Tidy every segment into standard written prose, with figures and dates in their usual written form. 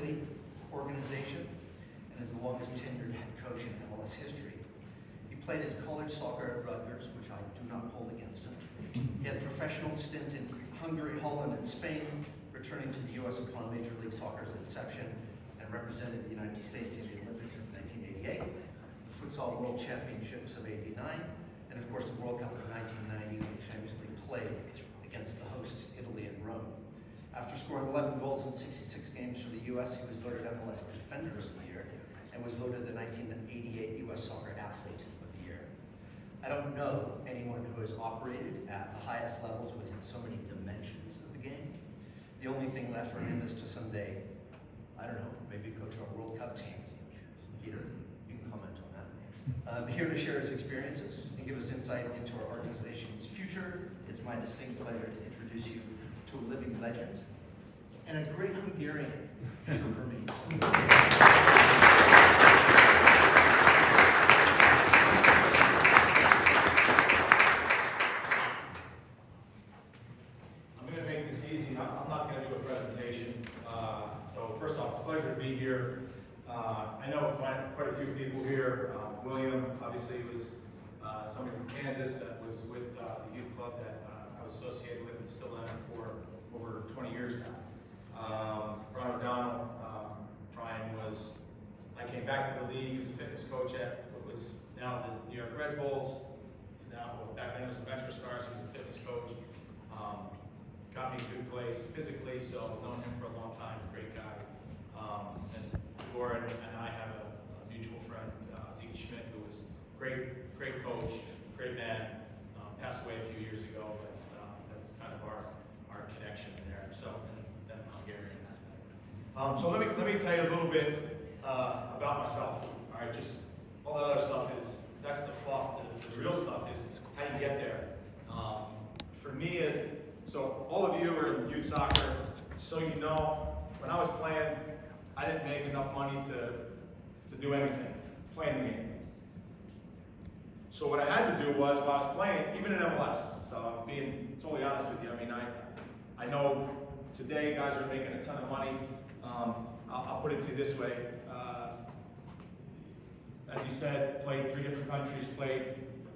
City organization and is the longest tenured head coach in MLS history. He played his college soccer at Rutgers, which I do not hold against him. He had professional stints in Hungary, Holland, and Spain, returning to the U.S. upon Major League Soccer's inception, and represented the United States in the Olympics of 1988, the Futsal World Championships of '89, and of course the World Cup of 1990, when he famously played against the hosts Italy and Rome. After scoring 11 goals in 66 games for the U.S., he was voted MLS Defender of the Year and was voted the 1988 U.S. Soccer Athlete of the Year. I don't know anyone who has operated at the highest levels within so many dimensions of the game. The only thing left for him is to someday, I don't know, maybe coach our World Cup team. Peter, you can comment on that. Here to share his experiences and give us insight into our organization's future, it's my distinct pleasure to introduce you to a living legend and a great Hungarian, Peter Vermes. I'm going to make this easy. I'm not going to do a presentation. So first off, it's a pleasure to be here. I know quite a few people here. William, obviously, was somebody from Kansas that was with the youth club that I was associated with and still am for over 20 years now. Brian O'Donnell, I came back to the league. He was a fitness coach at what was now the New York Red Bulls. He's now, back then it was the Metro Stars. He was a fitness coach. Got me in a good place physically, so I've known him for a long time, great guy. And Lauren and I have a mutual friend, Zeke Schmidt, who was great coach, great man, passed away a few years ago, but that's kind of our connection there. So, and then Hungarian aspect. So let me tell you a little bit about myself. All right, just all that other stuff that's the fluff. The real stuff is how you get there. For me, so all of you are in youth soccer, so you know, when I was playing, I didn't make enough money to do anything, playing the game. So what I had to do was, while I was playing, even in MLS, so I'm being totally honest with you, I mean, I know today guys are making a ton of money. I'll put it to you this way. As you said, played 3 different countries, played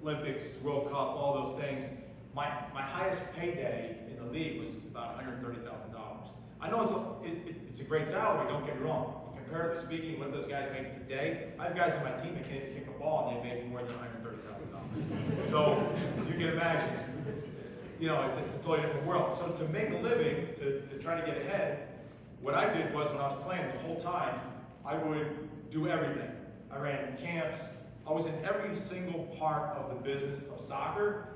Olympics, World Cup, all those things. My highest payday in the league was about $130,000. I know it's a great salary, don't get me wrong. Comparatively speaking, what those guys make today, I have guys on my team that can't kick a ball and they make more than $130,000. So you can imagine, you know, it's a totally different world. So to make a living, to try to get ahead, what I did was when I was playing the whole time, I would do everything. I ran camps. I was in every single part of the business of soccer.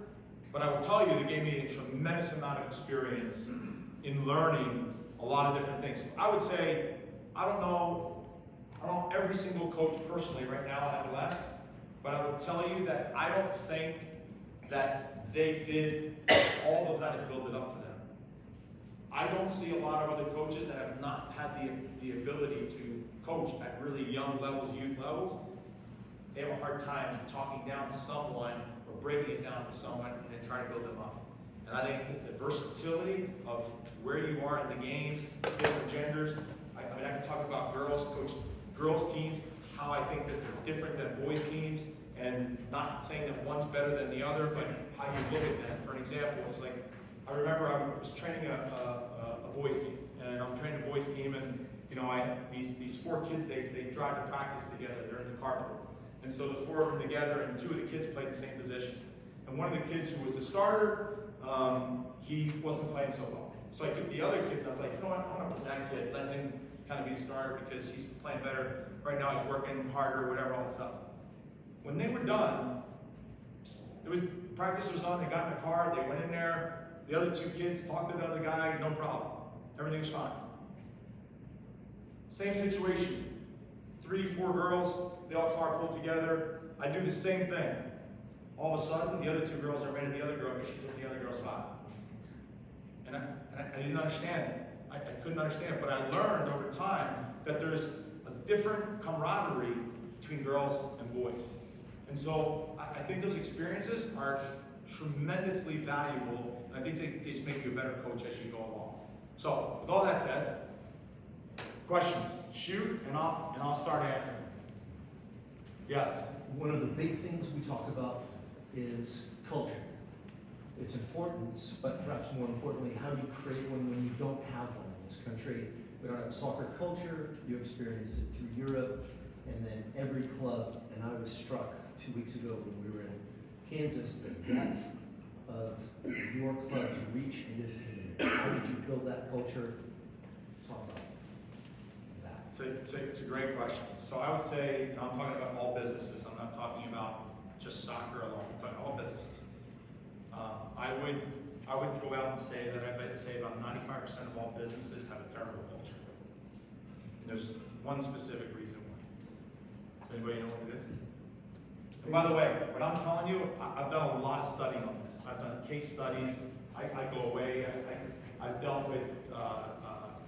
But I will tell you, it gave me a tremendous amount of experience in learning a lot of different things. I would say, I don't know every single coach personally right now in MLS, but I will tell you that I don't think that they did all of that and build it up for them. I don't see a lot of other coaches that have not had the ability to coach at really young levels, youth levels. They have a hard time talking down to someone or breaking it down for someone and then trying to build them up. And I think the versatility of where you are in the game, different genders. I mean, I can talk about girls, coach girls teams, how I think that they're different than boys teams, and not saying that one's better than the other, but how you look at them. For an example, it's like, I remember I was training a boys team, and I'm training a boys team, and you know, I had these 4 kids, they drive to practice together, they're in the carpool. And so the 4 of them together, and 2 of the kids played the same position. And one of the kids who was the starter, he wasn't playing so well. So I took the other kid and I was like, you know what, I'm gonna put that kid, let him kind of be the starter because he's playing better. Right now he's working harder, whatever, all that stuff. When they were done, practice was on, they got in the car, they went in there, the other 2 kids talked to the other guy, no problem. Everything was fine. Same situation. 3, 4 girls, they all carpool together. I do the same thing. All of a sudden, the other 2 girls are mad at the other girl because she took the other girl's spot. And I didn't understand it. I couldn't understand it, but I learned over time that there's a different camaraderie between girls and boys. And so I think those experiences are tremendously valuable, and I think they just make you a better coach as you go along. So with all that said, Questions? Shoot, and I'll start answering. Yes. One of the big things we talk about is culture. Its importance, but perhaps more importantly, how do you create one when you don't have one in this country? We don't have a soccer culture. You experienced it through Europe, and then every club. And I was struck 2 weeks ago when we were in Kansas, the depth of your club's reach into the community. How did you build that culture? Talk about that. It's a great question. So I would say, and I'm talking about all businesses. I'm not talking about just soccer alone. I'm talking all businesses. I would go out and say that I say about 95% of all businesses have a terrible culture. And there's one specific reason why. Does anybody know what it is? And by the way, what I'm telling you, I've done a lot of studying on this. I've done case studies. I go away. I've dealt with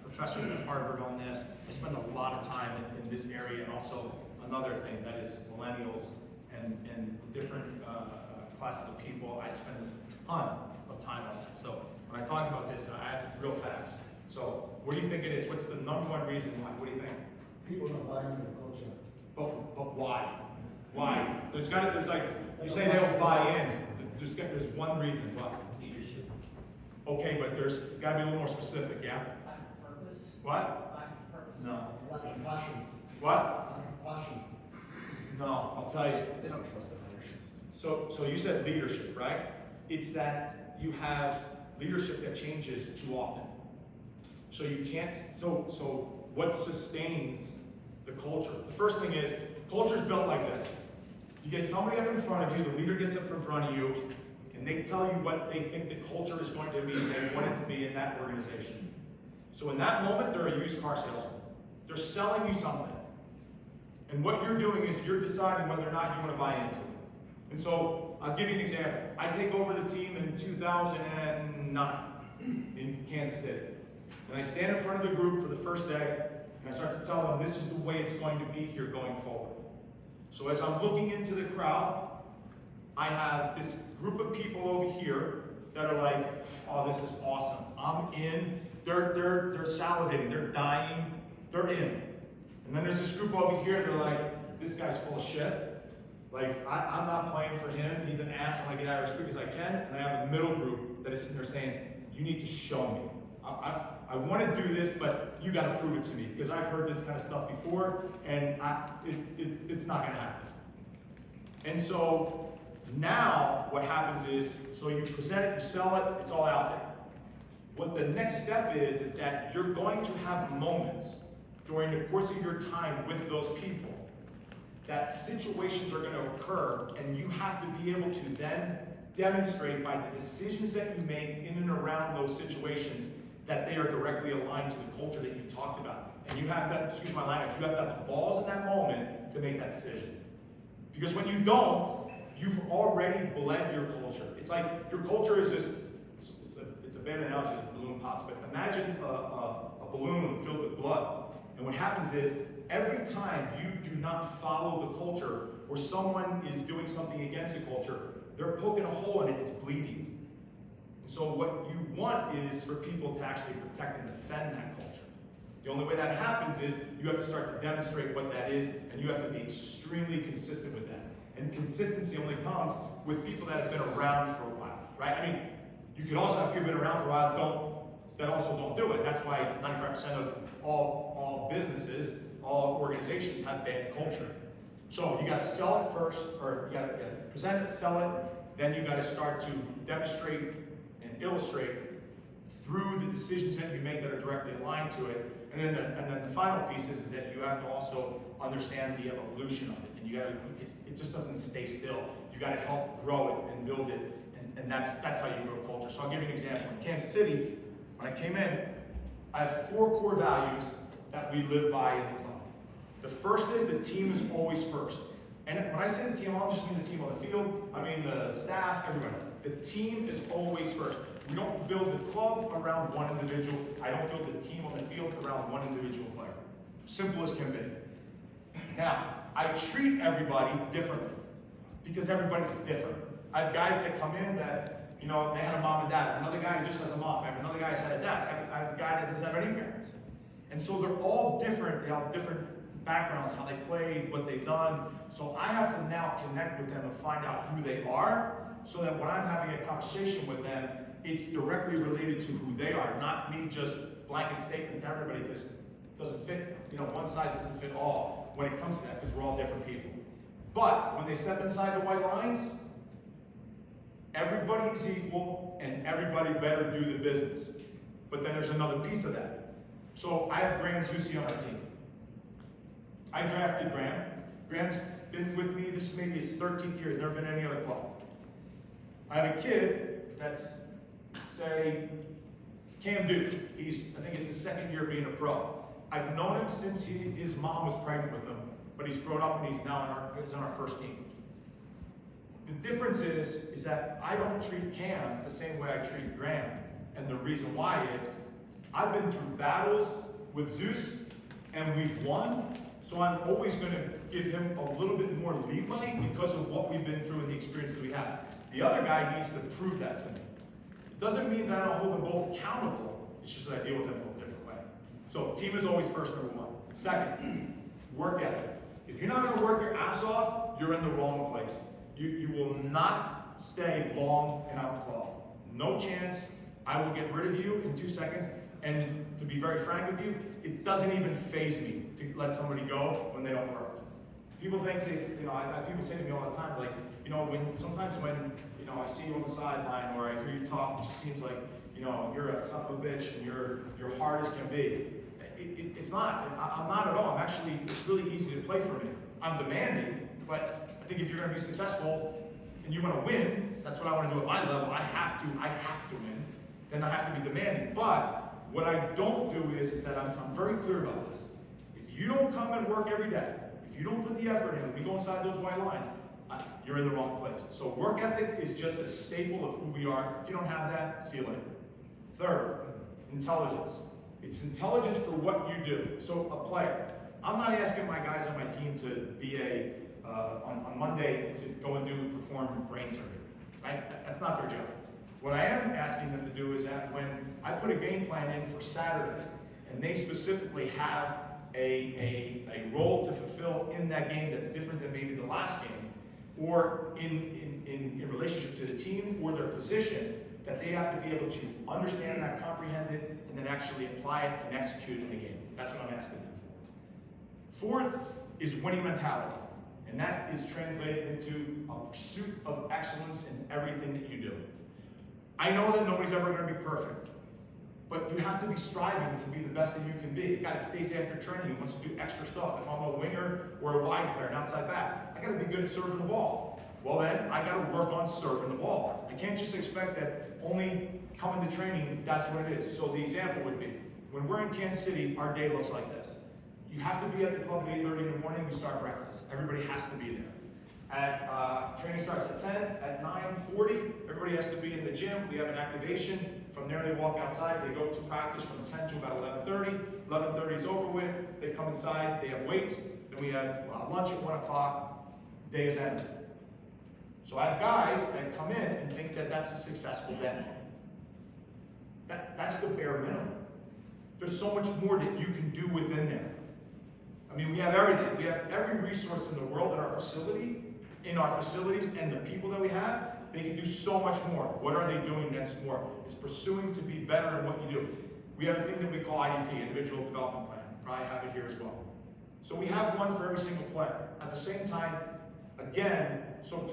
professors at Harvard on this. I spend a lot of time in this area, and also another thing that is millennials and different classes of people. I spend a ton of time on that. So when I talk about this, I have real facts. So what do you think it is? What's the number one reason why? What do you think? People don't buy into the culture. But why? Why? There's like, you say they don't buy in. There's one reason. Why? Leadership. Okay, but there's got to be a little more specific, yeah? Lack of purpose. What? Lack of purpose. No. Lack of passion. What? Lack of passion. No, I'll tell you. They don't trust the leadership. So you said leadership, right? It's that you have leadership that changes too often. So you can't, so what sustains the culture? The first thing is, culture's built like this. You get somebody up in front of you, the leader gets up in front of you, and they tell you what they think the culture is going to be, and they want it to be in that organization. So in that moment, they're a used car salesman. They're selling you something. And what you're doing is you're deciding whether or not you want to buy into it. And so, I'll give you an example. I take over the team in 2009 in Kansas City. And I stand in front of the group for the first day, and I start to tell them this is the way it's going to be here going forward. So as I'm looking into the crowd, I have this group of people over here that are like, oh, this is awesome. I'm in. They're salivating, they're dying, they're in. And then there's this group over here, they're like, this guy's full of shit. Like, I'm not playing for him. He's an ass. I'm going to get out of as quick as I can. And I have a middle group that is sitting there saying, you need to show me. I want to do this, but you got to prove it to me. Because I've heard this kind of stuff before, and it's not going to happen. And so now what happens is, so you present it, you sell it, it's all out there. What the next step is that you're going to have moments during the course of your time with those people that situations are going to occur, and you have to be able to then demonstrate by the decisions that you make in and around those situations that they are directly aligned to the culture that you talked about. And you have to, excuse my language, you have to have the balls in that moment to make that decision. Because when you don't, you've already bled your culture. It's like your culture is this, it's a bad analogy of balloon pops, but imagine a balloon filled with blood. And what happens is, every time you do not follow the culture, or someone is doing something against the culture, they're poking a hole in it, it's bleeding. And so what you want is for people to actually protect and defend that culture. The only way that happens is you have to start to demonstrate what that is, and you have to be extremely consistent with that. And consistency only comes with people that have been around for a while, right? I mean, you could also have people that have been around for a while that also don't do it. That's why 95% of all businesses, all organizations have bad culture. So you got to sell it first, or you got to present it, sell it, then you got to start to demonstrate and illustrate through the decisions that you make that are directly aligned to it. And then the final piece is that you have to also understand the evolution of it. And you got to, it just doesn't stay still. You got to help grow it and build it. And that's how you grow culture. So I'll give you an example. In Kansas City, when I came in, I have 4 core values that we live by in the club. The first is the team is always first. And when I say the team, I don't just mean the team on the field, I mean the staff, everyone. The team is always first. We don't build the club around one individual. I don't build the team on the field around one individual player. Simple as can be. Now, I treat everybody differently because everybody's different. I have guys that come in that, you know, they had a mom and dad. Another guy just has a mom. I have another guy who's had a dad. I have a guy that doesn't have any parents. And so they're all different, they have different backgrounds, how they played, what they've done. So I have to now connect with them and find out who they are, so that when I'm having a conversation with them, it's directly related to who they are, not me just blanket statement to everybody, because it doesn't fit, one size doesn't fit all when it comes to that, because we're all different people. But when they step inside the white lines, everybody's equal and everybody better do the business. But then there's another piece of that. So I have Graham Zusi on my team. I drafted Graham. Graham's been with me, this is maybe his 13th year, he's never been in any other club. I have a kid that's, say, Cam Duke. I think it's his second year being a pro. I've known him since his mom was pregnant with him, but he's grown up and he's now he's on our first team. The difference is that I don't treat Cam the same way I treat Graham. And the reason why is, I've been through battles with Zeus and we've won, so I'm always going to give him a little bit more leeway because of what we've been through and the experience that we have. The other guy needs to prove that to me. It doesn't mean that I don't hold them both accountable, it's just that I deal with them in a different way. So team is always first, number one. Second, work ethic. If you're not going to work your ass off, you're in the wrong place. You will not stay long in our club. No chance. I will get rid of you in 2 seconds. And to be very frank with you, it doesn't even faze me to let somebody go when they don't work. People think people say to me all the time, like, sometimes when, I see you on the sideline or I hear you talk, it just seems like, you're a son of a bitch and you're hard as can be. It's not. I'm not at all. It's really easy to play for me. I'm demanding, but I think if you're going to be successful and you want to win, that's what I want to do at my level. I have to win. Then I have to be demanding. But what I don't do is that I'm very clear about this. If you don't come and work every day, if you don't put the effort in, if we go inside those white lines, you're in the wrong place. So work ethic is just a staple of who we are. If you don't have that, see you later. Third, intelligence. It's intelligence for what you do. So a player. I'm not asking my guys on my team to be on Monday to go and perform brain surgery. Right? That's not their job. What I am asking them to do is that when I put a game plan in for Saturday, and they specifically have a role to fulfill in that game that's different than maybe the last game, or in relationship to the team or their position, that they have to be able to understand that, comprehend it, and then actually apply it and execute it in the game. That's what I'm asking them for. Fourth is winning mentality. And that is translated into a pursuit of excellence in everything that you do. I know that nobody's ever going to be perfect, but you have to be striving to be the best that you can be. A guy that stays after training and wants to do extra stuff. If I'm a winger or a wide player, an outside back, I got to be good at serving the ball. Well then, I got to work on serving the ball. I can't just expect that only coming to training, that's what it is. So the example would be, when we're in Kansas City, our day looks like this. You have to be at the club at 8:30 in the morning, we start breakfast. Everybody has to be there. Training starts at 10, at 9:40, everybody has to be in the gym. We have an activation. From there, they walk outside. They go to practice from 10 to about 11:30. 11:30 is over with. They come inside. They have weights. Then we have lunch at 1 o'clock. Day is ended. So I have guys that come in and think that that's a successful day. That's the bare minimum. There's so much more that you can do within there. I mean, we have everything. We have every resource in the world in our facilities, and the people that we have, they can do so much more. What are they doing that's more? It's pursuing to be better in what you do. We have a thing that we call IDP, Individual Development Plan. Probably have it here as well. So we have one for every single player. At the same time, again,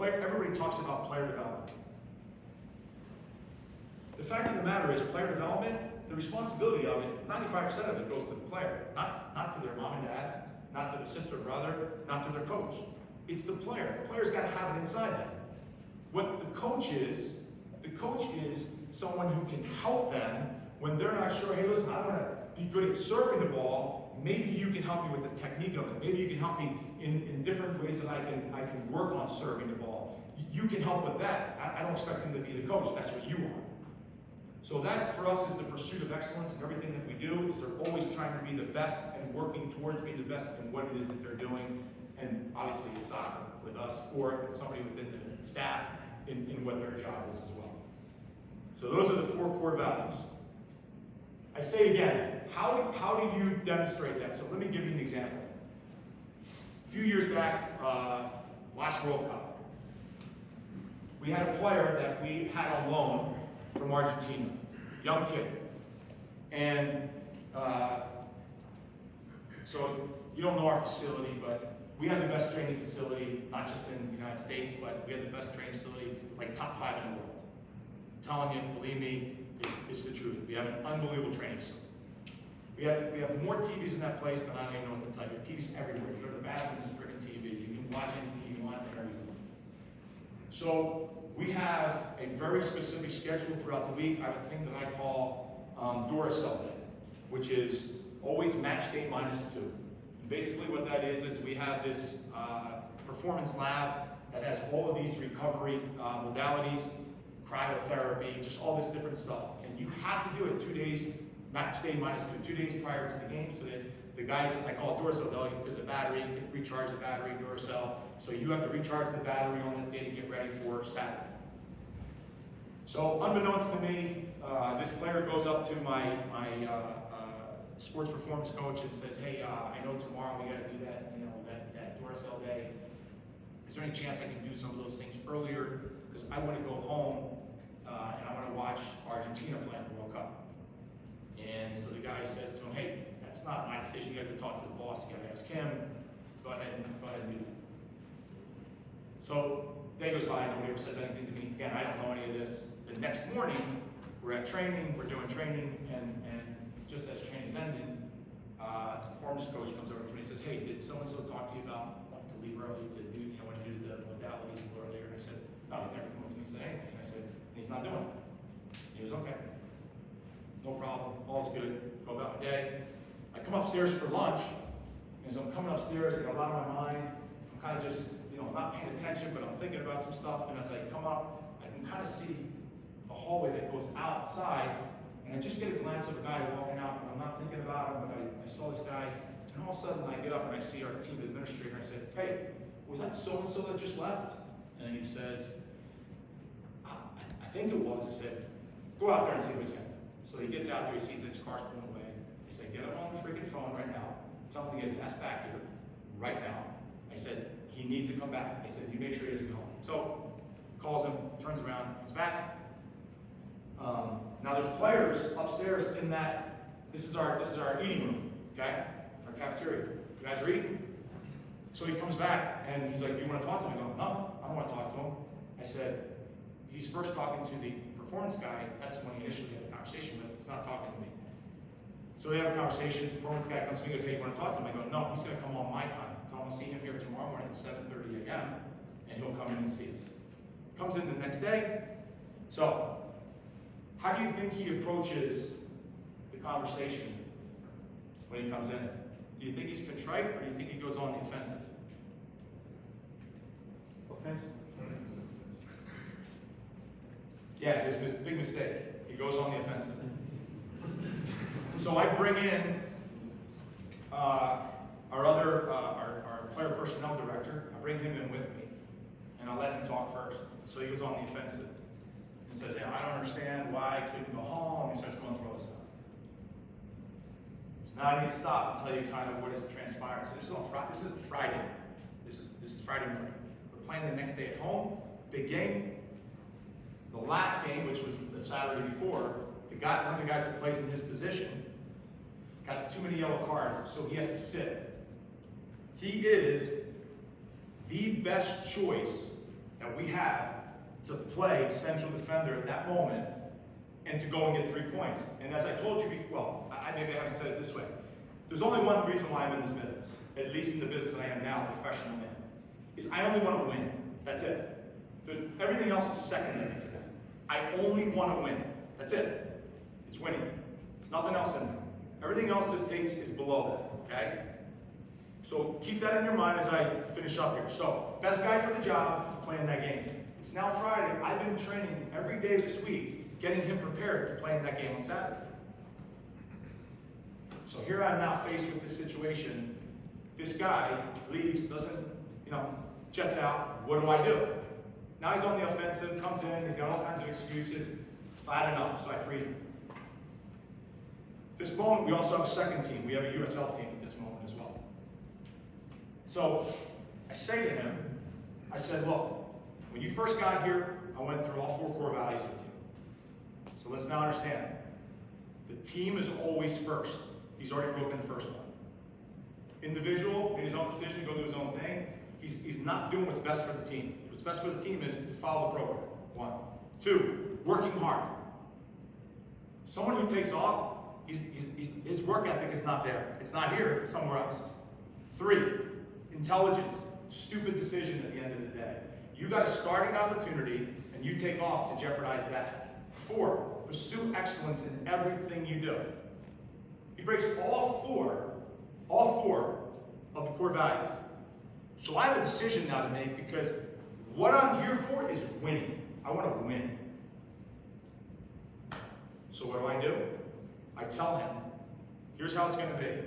everybody talks about player development. The fact of the matter is, player development, the responsibility of it, 95% of it goes to the player, not to their mom and dad, not to their sister or brother, not to their coach. It's the player. The player's got to have it inside them. What the coach is someone who can help them when they're not sure, hey, listen, I want to be good at serving the ball. Maybe you can help me with the technique of it. Maybe you can help me in different ways that I can work on serving the ball. You can help with that. I don't expect him to be the coach. That's what you are. So that, for us, is the pursuit of excellence in everything that we do, is they're always trying to be the best and working towards being the best in what it is that they're doing. And obviously, it's soccer with us, or it's somebody within the staff in what their job is as well. So those are the 4 core values. I say it again, how do you demonstrate that? So let me give you an example. A few years back, last World Cup, we had a player that we had on loan from Argentina, young kid. And so you don't know our facility, but we have the best training facility, not just in the United States, but we have the best training facility, like top 5 in the world. I'm telling you, believe me, it's the truth. We have an unbelievable training facility. We have more TVs in that place than I don't even know what to tell you. TVs everywhere. You go to the bathroom, there's a freaking TV. You can watch anything you want, everything. So we have a very specific schedule throughout the week. I have a thing that I call Duracell Day, which is always match day -2. And basically what that is we have this performance lab that has all of these recovery modalities, cryotherapy, just all this different stuff. And you have to do it 2 days, match day -2, 2 days prior to the game, so that the guys, I call it Duracell Day because the battery, you can recharge the battery, Duracell. So you have to recharge the battery on that day to get ready for Saturday. So unbeknownst to me, this player goes up to my sports performance coach and says, hey, I know tomorrow we got to do that, that Duracell Day. Is there any chance I can do some of those things earlier? Because I want to go home and I want to watch Argentina play in the World Cup. And so the guy says to him, hey, that's not my decision. You got to talk to the boss. You got to ask him. Go ahead and do that. So day goes by, nobody ever says anything to me. Again, I don't know any of this. The next morning, we're at training, we're doing training, and just as training's ending, the performance coach comes over to me and says, hey, did so-and-so talk to you about wanting to leave early to do, when you do the modalities a little earlier? And I said, no, he's never come to me and said anything. I said, he's not doing it. He was okay. No problem, all's good, go about my day. I come upstairs for lunch, and as I'm coming upstairs, a lot on my mind, I'm kind of just, not paying attention, but I'm thinking about some stuff, and as I come up, I can kind of see the hallway that goes outside, and I just get a glance of a guy walking out, and I'm not thinking about him, but I saw this guy, and all of a sudden I get up and I see our team administrator, and I said, hey, was that so-and-so that just left? And he says, I think it was. I said, go out there and see what's happening. So he gets out there, he sees his car's pulling away. I said, get him on the freaking phone right now. Tell him to get his ass back here right now. I said, he needs to come back. I said, you make sure he doesn't go home. So, calls him, turns around, comes back. Now there's players upstairs in that, this is our eating room, okay? Our cafeteria. You guys are eating. So he comes back and he's like, do you want to talk to him? I go, no, I don't want to talk to him. I said, he's first talking to the performance guy. That's the one he initially had a conversation with. He's not talking to me. So they have a conversation. The performance guy comes to me and goes, hey, you want to talk to him? I go, no, he's going to come on my time. I'll see him here tomorrow morning at 7:30 a.m. and he'll come in and see us. Comes in the next day. So, how do you think he approaches the conversation when he comes in? Do you think he's contrite, or do you think he goes on the offensive? Offensive. Yeah, it's a big mistake. He goes on the offensive. So I bring in our player personnel director. I bring him in with me, and I let him talk first. So he goes on the offensive and says, "Yeah, I don't understand why I couldn't go home." He starts going through all this stuff. So now I need to stop and tell you kind of what has transpired. So this is on Friday. This isn't Friday. This is Friday morning. We're playing the next day at home. Big game. The last game, which was the Saturday before, one of the guys that plays in his position got too many yellow cards, so he has to sit. He is the best choice that we have to play central defender at that moment and to go and get 3 points. And as I told you before, well, maybe I haven't said it this way. There's only one reason why I'm in this business, at least in the business that I am now, professional man, is I only want to win. That's it. Everything else is secondary to that. I only want to win. That's it. It's winning. There's nothing else in there. Everything else just is below that, okay? So keep that in your mind as I finish up here. So, best guy for the job to play in that game. It's now Friday. I've been training every day this week, getting him prepared to play in that game on Saturday. So here I am now faced with this situation. This guy leaves, doesn't, jets out. What do? Now he's on the offensive, comes in, he's got all kinds of excuses. So I had enough, so I freeze him. At this moment, we also have a second team. We have a USL team at this moment as well. So I say to him, I said, look, when you first got here, I went through all 4 core values with you. So let's now understand. The team is always first. He's already broken the first one. Individual, made his own decision, go do his own thing. He's not doing what's best for the team. What's best for the team is to follow the program. 1. 2, working hard. Someone who takes off, his work ethic is not there. It's not here, it's somewhere else. 3, intelligence. Stupid decision at the end of the day. You got a starting opportunity and you take off to jeopardize that. 4, pursue excellence in everything you do. He breaks all four of the core values. So I have a decision now to make, because what I'm here for is winning. I want to win. So what do? I tell him, here's how it's going to be.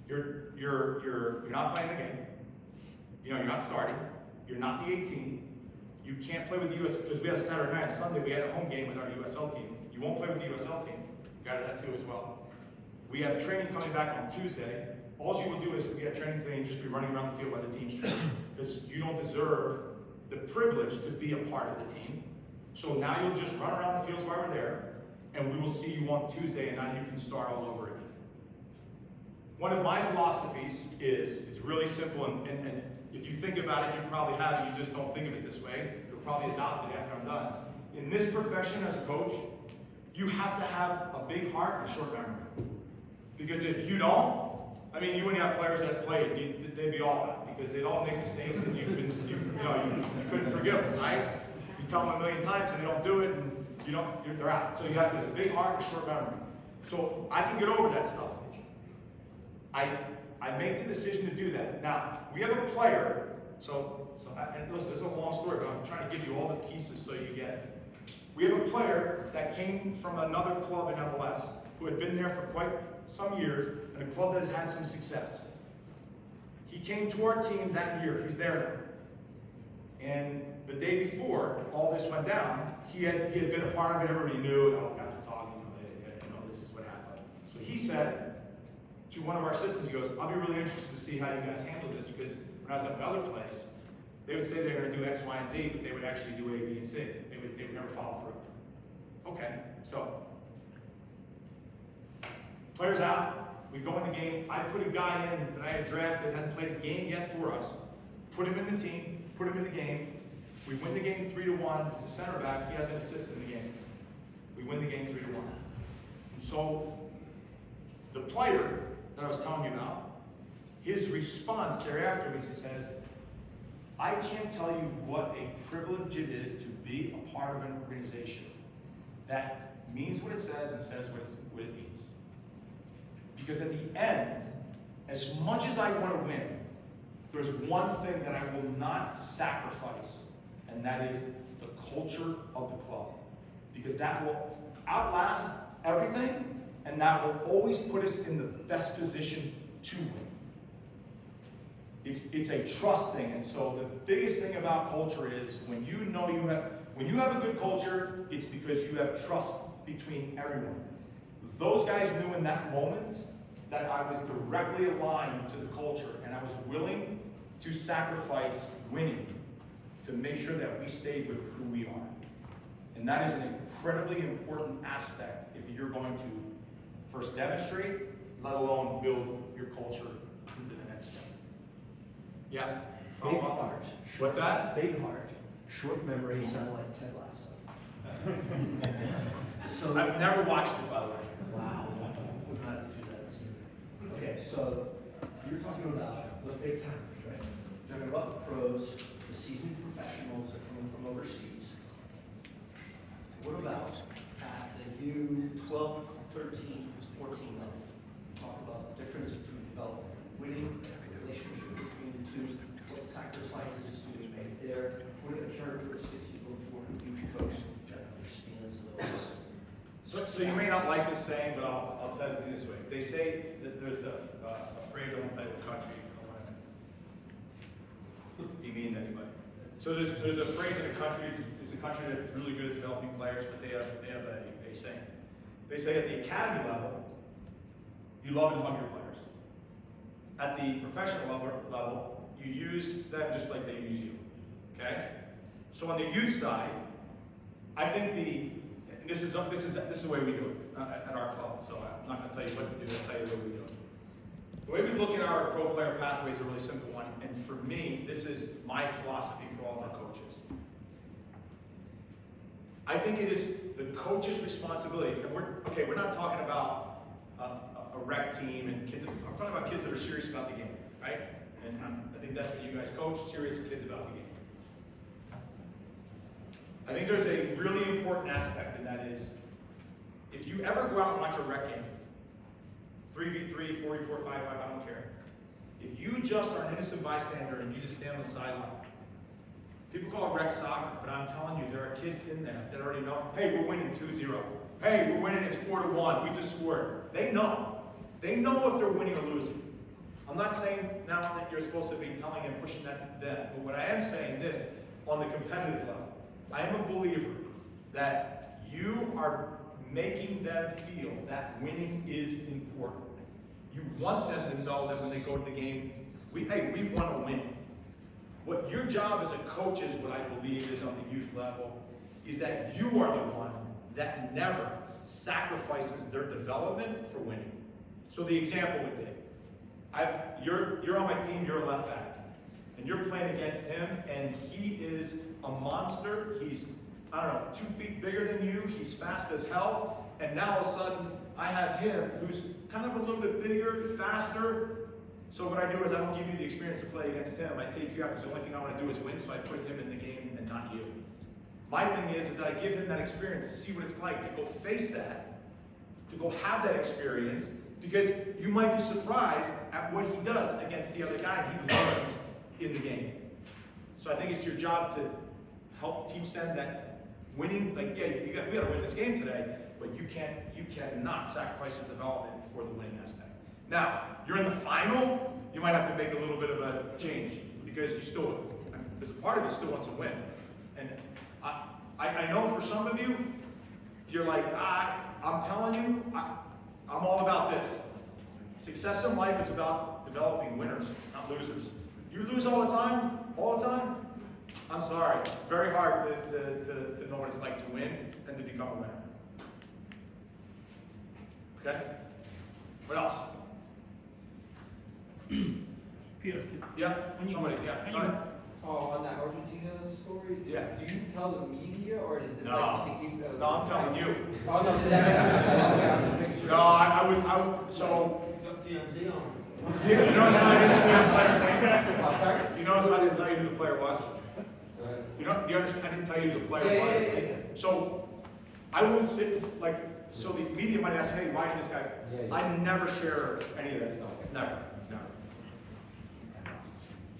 You're not playing the game. You know, you're not starting. You're not the 18. You can't play with the US, because we had a Saturday night and Sunday, we had a home game with our USL team. You won't play with the USL team. Got that too as well. We have training coming back on Tuesday. All you will do is be at training today and just be running around the field while the team's training, because you don't deserve the privilege to be a part of the team. So now you'll just run around the fields while we're there, and we will see you on Tuesday, and now you can start all over again. One of my philosophies is, it's really simple, and if you think about it, you probably have it, you just don't think of it this way. You'll probably adopt it after I'm done. In this profession as a coach, you have to have a big heart and a short memory. Because if you don't, I mean, you wouldn't have players that played, they'd be all out, because they'd all make mistakes and you couldn't forgive them, right? You tell them 1,000,000 times and they don't do it, and they're out. So you have to have a big heart and short memory. So I can get over that stuff. I make the decision to do that. Now, we have a player, and listen, this is a long story, but I'm trying to give you all the pieces so you get it. We have a player that came from another club in MLS who had been there for quite some years, and a club that has had some success. He came to our team that year. He's there now. And the day before all this went down, he had been a part of it. Everybody knew, guys are talking, this is what happened. So he said to one of our assistants, he goes, I'll be really interested to see how you guys handle this, because when I was at another place, they would say they were going to do X, Y, and Z, but they would actually do A, B, and C. They would never follow through. Okay, so players out, we go in the game. I put a guy in that I had drafted, hadn't played a game yet for us, put him in the team, put him in the game. We win the game 3-1. He's a center back. He has an assist in the game. We win the game 3-1. And so the player that I was telling you about, his response thereafter was, he says, I can't tell you what a privilege it is to be a part of an organization that means what it says and says what it means. Because at the end, as much as I want to win, there's one thing that I will not sacrifice, and that is the culture of the club. Because that will outlast everything, and that will always put us in the best position to win. It's a trust thing, and so the biggest thing about culture is when you have a good culture, it's because you have trust between everyone. Those guys knew in that moment that I was directly aligned to the culture, and I was willing to sacrifice winning to make sure that we stayed with who we are. And that is an incredibly important aspect if you're going to first demonstrate, let alone build your culture into the next step. Yeah. Big heart. What's that? Big heart. Short memory. Sound like Ted Lasso. So I've never watched it, by the way. wow. We're not to do that this evening. Okay, so you're talking about the big timers, right? You're talking about the pros, the seasoned professionals that are coming from overseas. What about at the U12, 13, 14 level? Talk about the difference between development and winning, the relationship between the two, what sacrifices do we make there, what are the characteristics you look for in a youth coach that understands those? So you may not like this saying, but I'll tell it to you this way. They say that there's a phrase, I won't tell you what country, I don't want to be mean to anybody. So there's a phrase in a country, it's a country that's really good at developing players, but they have a saying. They say at the academy level, you love and hug your players. At the professional level, you use them just like they use you. Okay? So on the youth side, I think this is the way we do it at our club. So I'm not going to tell you what to do. I'll tell you the way we do it. The way we look at our pro player pathway is a really simple one, and for me, this is my philosophy for all of our coaches. I think it is the coach's responsibility, and we're not talking about a rec team and kids. I'm talking about kids that are serious about the game, right? And I think that's what you guys coach, serious kids about the game. I think there's a really important aspect, and that is, if you ever go out and watch a rec game, 3v3, 4v4, 5v5, I don't care. If you just are an innocent bystander and you just stand on the sideline, people call it rec soccer, but I'm telling you, there are kids in there that already know, hey, we're winning 2-0. Hey, we're winning, it's 4-1, we just scored. They know. They know if they're winning or losing. I'm not saying now that you're supposed to be telling and pushing that to them, but what I am saying this, on the competitive level, I am a believer that you are making them feel that winning is important. You want them to know that when they go to the game, we want to win. What your job as a coach is, what I believe is on the youth level, is that you are the one that never sacrifices their development for winning. So the example would be, you're on my team, you're a left back, and you're playing against him, and he is a monster. He's, 2 feet bigger than you, he's fast as hell, and now all of a sudden, I have him, who's kind of a little bit bigger, faster. So what I do is I don't give you the experience to play against him. I take you out because the only thing I want to do is win, so I put him in the game and not you. My thing is that I give him that experience to see what it's like to go face that, to go have that experience, because you might be surprised at what he does against the other guy. He learns in the game. So I think it's your job to help teach them that winning, we got to win this game today, but you cannot sacrifice your development for the winning aspect. Now, you're in the final, you might have to make a little bit of a change, because there's a part of you still wants to win. And I know for some of you, you're like, I'm telling you, I'm all about this. Success in life is about developing winners, not losers. You lose all the time, I'm sorry. Very hard to know what it's like to win and to become a winner. Okay? What else? Peter, Yeah? Somebody, yeah. Go ahead. On that Argentina story, Yeah. do you tell the media, or is this No. like something you... No, I'm telling you. Oh, no, I'm just making sure. No, I would, so, TMZ on. see, you notice I didn't say the player's name? I'm sorry? You notice I didn't tell you who the player was? Go ahead. Do you understand? I didn't tell you who the player was. Yeah. So, I won't sit, so the media might ask, hey, why did this guy? Yeah. I never share any of that stuff. Never.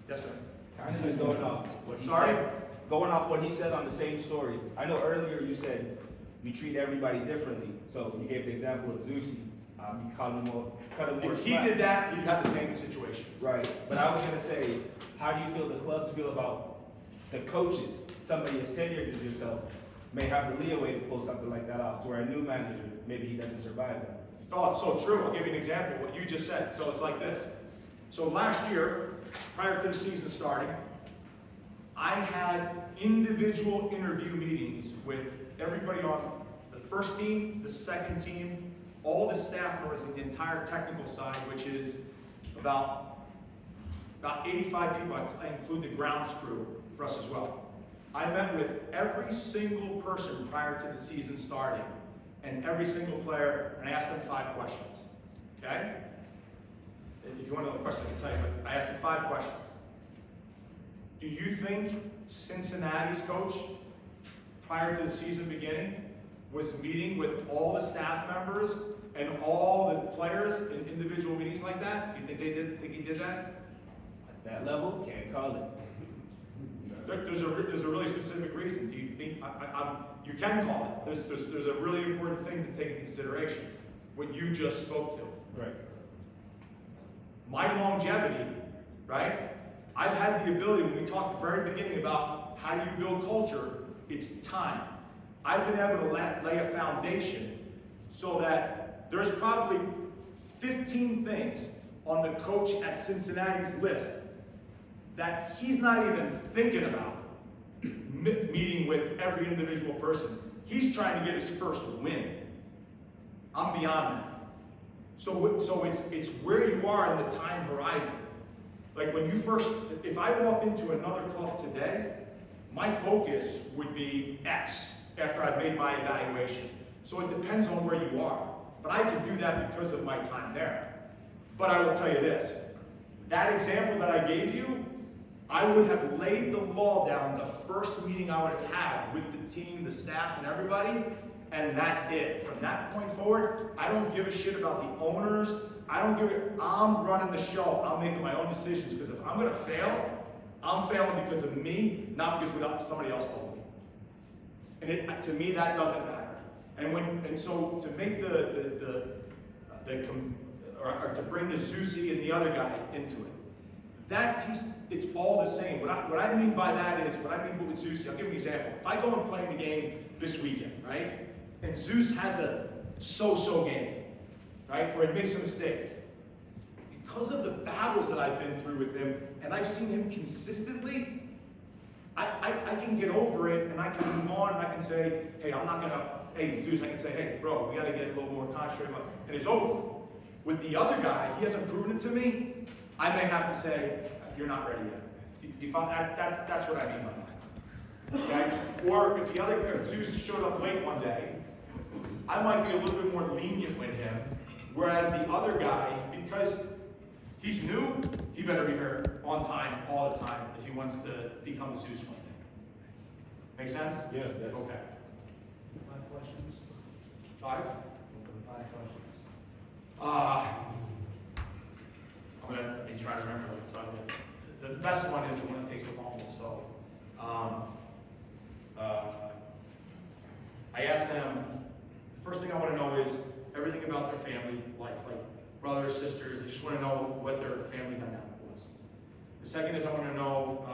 Yes, sir. Kind of just going off what he Sorry? said. Going off what he said on the same story. I know earlier you said you treat everybody differently. So you gave the example of Zusi. You cut him more If he slack. did that, you'd have the same situation. Right. But I was gonna say, how do you feel the clubs feel about the coaches? Somebody as tenured as yourself may have the leeway to pull something like that off, to where a new manager, maybe he doesn't survive that. Oh, it's so true. I'll give you an example, what you just said. So it's like this. So last year, prior to the season starting, I had individual interview meetings with everybody on the first team, the second team, all the staff members and the entire technical side, which is about 85 people. I include the grounds crew for us as well. I met with every single person prior to the season starting, and every single player, and I asked them 5 questions. Okay? If you want to know the question, I can tell you, but I asked them 5 questions. Do you think Cincinnati's coach, prior to the season beginning, was meeting with all the staff members and all the players in individual meetings like that? Do you think he did that? At that level, can't call it. There's a really specific reason. Do you think you can call it? There's a really important thing to take into consideration. What you just spoke to. Right. My longevity, right? I've had the ability, when we talked at the very beginning about how you build culture, it's time. I've been able to lay a foundation so that there's probably 15 things on the coach at Cincinnati's list that he's not even thinking about meeting with every individual person. He's trying to get his first win. I'm beyond that. So it's where you are in the time horizon. Like when you first, if I walked into another club today, my focus would be X after I've made my evaluation. So it depends on where you are. But I can do that because of my time there. But I will tell you this, that example that I gave you, I would have laid the law down the first meeting I would have had with the team, the staff, and everybody, and that's it. From that point forward, I don't give a shit about the owners. I'm running the show. I'm making my own decisions, because if I'm gonna fail, I'm failing because of me, not because what somebody else told me. And to me, that doesn't matter. And so to make or to bring the Zusi and the other guy into it, that piece, it's all the same. What I mean by that is, what I mean with Zeus, I'll give you an example. If I go and play in the game this weekend, right, and Zeus has a so-so game, right, where he makes a mistake, because of the battles that I've been through with him, and I've seen him consistently, I can get over it, and I can move on, and I can say, hey, hey, Zeus, I can say, hey, bro, we got to get a little more concentrated, and it's over. With the other guy, he hasn't proven it to me, I may have to say, you're not ready yet. You find that's what I mean by that. Okay? Or if the other guy, Zeus, showed up late one day, I might be a little bit more lenient with him, whereas the other guy, because he's new, he better be here on time, all the time, if he wants to become a Zeus one day. Make sense? Yeah. Okay. 5 questions? 5? 5 questions. I'm gonna try to remember what it's on there. The best one is the one that takes the longest. So, I asked them, the first thing I want to know is everything about their family life, like brothers, sisters. I just want to know what their family dynamic was. The second is I want to know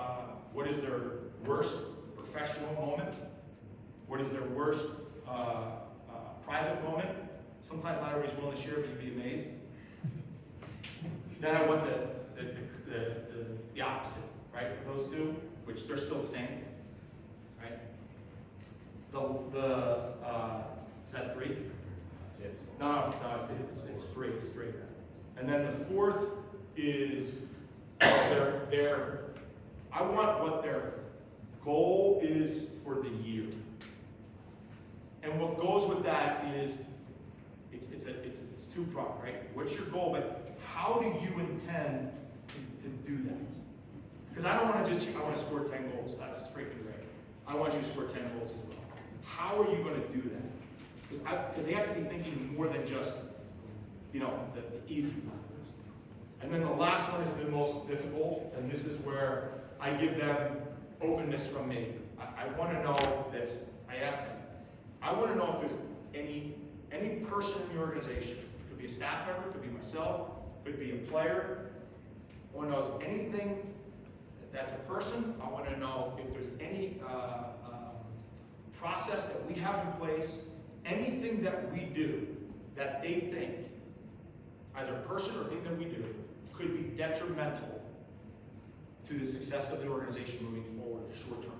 what is their worst professional moment, what is their worst private moment. Sometimes not everybody's willing to share, but you'd be amazed. Then I want the opposite, right? Those two, which they're still the same, right? Is that 3? Yes. No, it's 3. It's 3. And then the fourth is I want what their goal is for the year. And what goes with that is it's two-pronged, right? What's your goal, but how do you intend to do that? Because I don't want to I want to score 10 goals. That's freaking great. I want you to score 10 goals as well. How are you going to do that? Because they have to be thinking more than just, the easy one. And then the last one is the most difficult, and this is where I give them openness from me. I want to know this. I ask them, I want to know if there's any person in the organization, it could be a staff member, it could be myself, it could be a player, I want to know if anything that's a person. I want to know if there's any process that we have in place, anything that we do that they think, either a person or thing that we do, could be detrimental to the success of the organization moving forward, short term.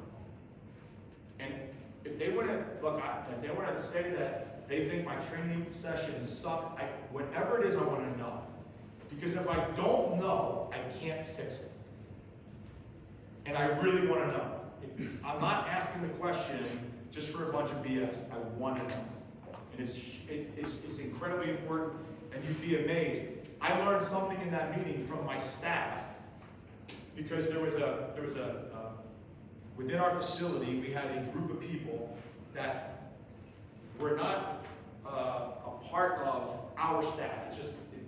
And if they want to say that they think my training sessions suck, whatever it is, I want to know. Because if I don't know, I can't fix it. And I really want to know. I'm not asking the question just for a bunch of BS. I want to know. And it's incredibly important, and you'd be amazed. I learned something in that meeting from my staff, because there was within our facility, we had a group of people that were not a part of our staff.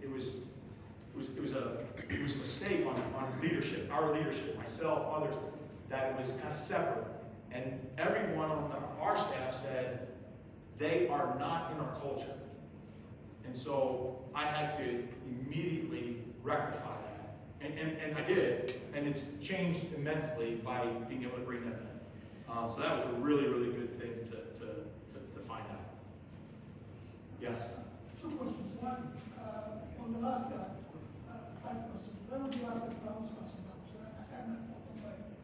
It was a mistake on leadership, our leadership, myself, others, that it was kind of separate. And everyone on our staff said they are not in our culture. And so I had to immediately rectify that. And I did, and it's changed immensely by being able to bring them in. So that was a really, really good thing to find out. Yes. Two questions. One, on the last guy, 5 questions. Why would you ask a grounds person?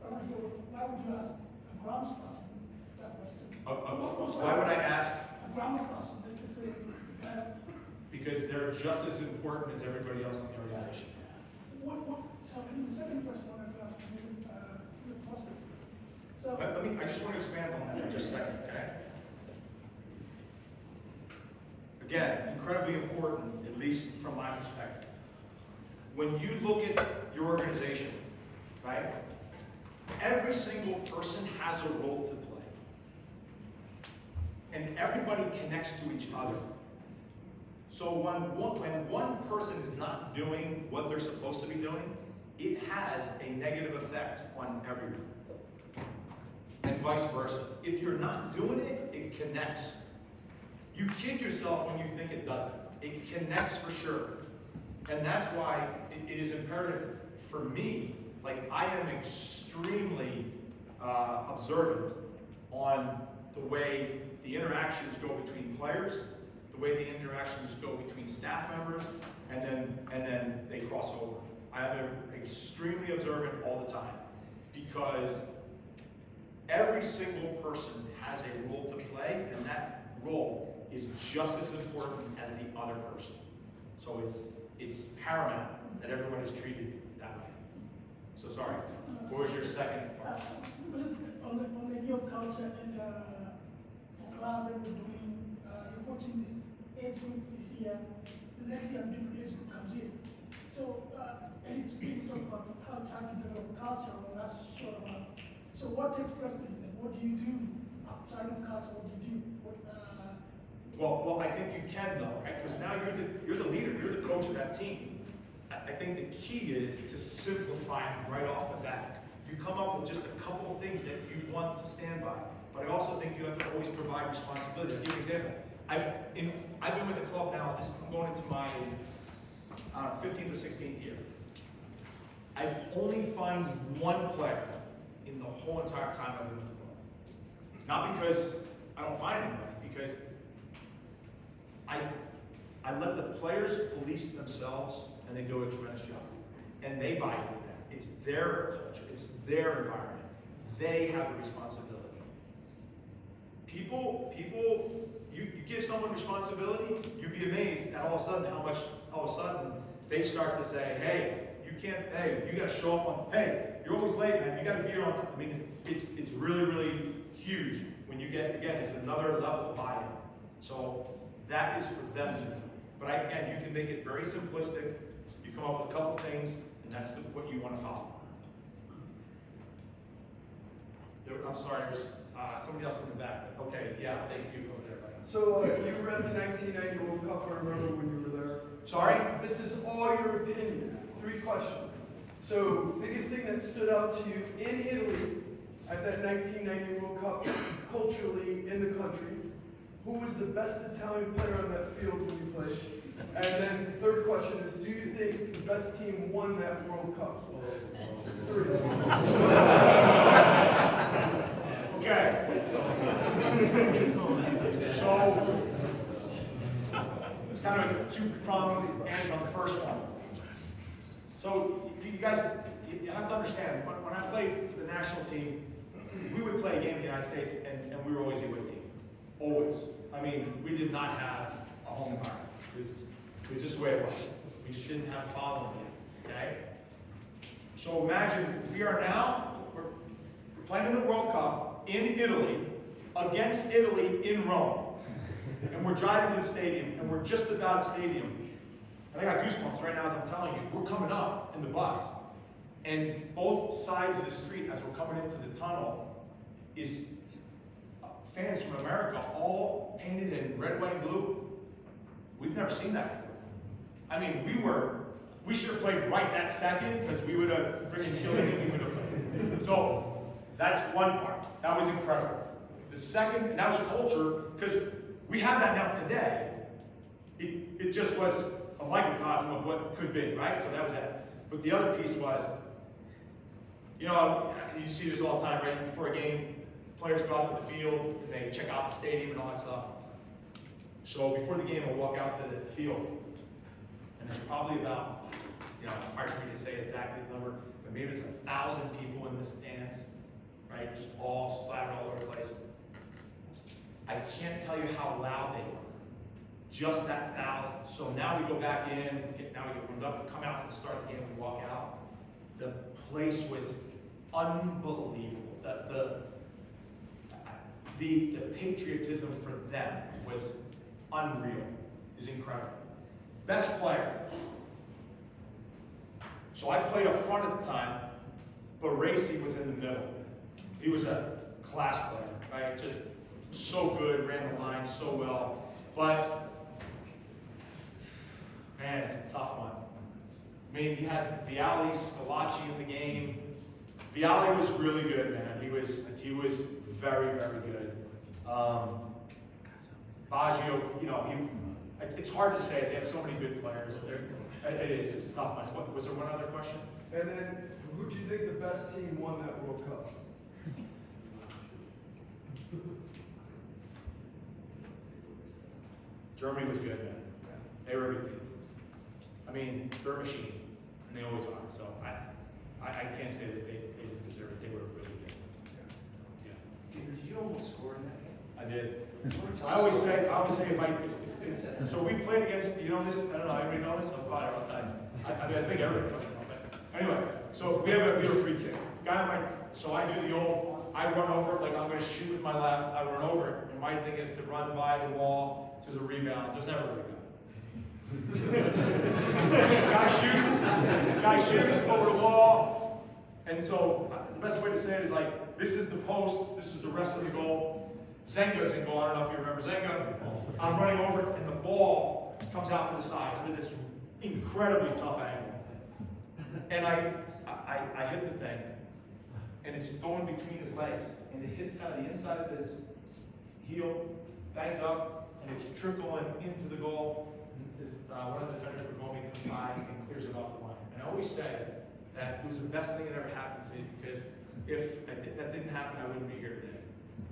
Why would you ask a grounds person that question? Why would I ask? A grounds person, they can say, Because they're just as important as everybody else in the organization. so the second question I wanted to ask you, the process. So, But I just want to expand on that for just a second, okay? Again, incredibly important, at least from my perspective. When you look at your organization, right? Every single person has a role to play. And everybody connects to each other. So when one person is not doing what they're supposed to be doing, it has a negative effect on everyone. And vice versa. If you're not doing it, it connects. You kid yourself when you think it doesn't. It connects for sure. And that's why it is imperative for me, like I am extremely observant on the way the interactions go between players, the way the interactions go between staff members, and then they cross over. I am extremely observant all the time because every single person has a role to play, and that role is just as important as the other person. So it's paramount that everyone is treated that way. So sorry, what was your second part? on the idea of culture and for club and doing, you're coaching this age group this year, the next year a different age group comes in. So, and it's been talked about how it's hard to develop culture, and that's sort of so what takes precedence then? What do you do outside of culture? What do you do? Well, I think you can though, right? Because now you're the leader, you're the coach of that team. I think the key is to simplify them right off the bat. You come up with just a couple of things that you want to stand by, but I also think you have to always provide responsibility. I'll give you an example. I've been with the club now. I'm going into my 15th or 16th year. I've only fined one player in the whole entire time I've been with the club. Not because I don't find anybody, because I let the players police themselves, and they do a tremendous job. And they buy into that. It's their culture. It's their environment. They have the responsibility. People, you give someone responsibility, you'd be amazed at all of a sudden, they start to say, hey, you gotta show up on, hey, you're always late, man, you gotta be here on time. I mean, it's really, really huge when you get, again, it's another level of buy-in. So that is for them to do. But again, you can make it very simplistic. You come up with a couple things, and that's what you want to follow. I'm sorry, there's somebody else in the back. Okay, yeah, thank you over there. So you were at the 1990 World Cup, I remember when you were there. Sorry? This is all your opinion. 3 questions. So, biggest thing that stood out to you in Italy at that 1990 World Cup, culturally in the country. Who was the best Italian player on that field when you played? And then third question is, do you think the best team won that World Cup? 3. Okay. So, it's kind of a two-pronged answer on the first one. So, you guys, you have to understand, when I played for the national team, we would play a game in the United States, and we were always a away team. Always. I mean, we did not have a home environment. It was just the way it was. We just didn't have a following yet, okay? So imagine, we're playing in the World Cup in Italy, against Italy in Rome. And we're driving to the stadium, and we're just about at stadium. And I got goosebumps right now as I'm telling you. We're coming up in the bus, and both sides of the street as we're coming into the tunnel is fans from America, all painted in red, white, and blue. We've never seen that before. I mean, we should have played right that second, because we would have freaking killed anything we would have played. So, that's one part. That was incredible. The second, and that was culture, because we have that now today. It just was a microcosm of what could be, right? So that was that. But the other piece was, you know, you see this all the time, right? Before a game, players go out to the field, and they check out the stadium and all that stuff. So before the game, I'll walk out to the field, and there's probably about, hard for me to say exactly the number, but maybe there's 1,000 people in the stands, right? Just all splattered all over the place. I can't tell you how loud they were. Just that 1,000. So now we go back in, now we get warmed up, we come out for the start of the game, we walk out. The place was unbelievable. The patriotism for them was unreal. It was incredible. Best player. So I played up front at the time, but Racy was in the middle. He was a class player, right? Just so good, ran the line so well. But, man, it's a tough one. I mean, you had Vialli, Scalacci in the game. Vialli was really good, man. He was very, very good. Baggio, it's hard to say. They have so many good players. It's a tough one. Was there one other question? And then, who do you think the best team won that World Cup? Germany was good, man. They were a good team. I mean, they're a machine, and they always are. So I can't say that they didn't deserve it. They were really good. Yeah. Peter, did you almost score in that game? I did. Tell I us always about say if so we played against, this, I don't know, everybody know this? I'll buy it all the time. I think everybody fucking know, but anyway, so we have a free kick. So I do the old, I run over it like I'm gonna shoot with my left, I run over it, and my thing is to run by the wall to the rebound. There's never a rebound. So guy shoots over the wall, and so the best way to say it is like, this is the post, this is the rest of the goal. Zenga's in goal. I don't know if you remember Zenga. I'm running over it, and the ball comes out to the side under this incredibly tough angle. And I hit the thing, and it's going between his legs, and it hits kind of the inside of his heel, bangs up, and it's trickling into the goal. One of the defenders for goal comes by and clears it off the line. And I always say that it was the best thing that ever happened to me, because if that didn't happen, I wouldn't be here today.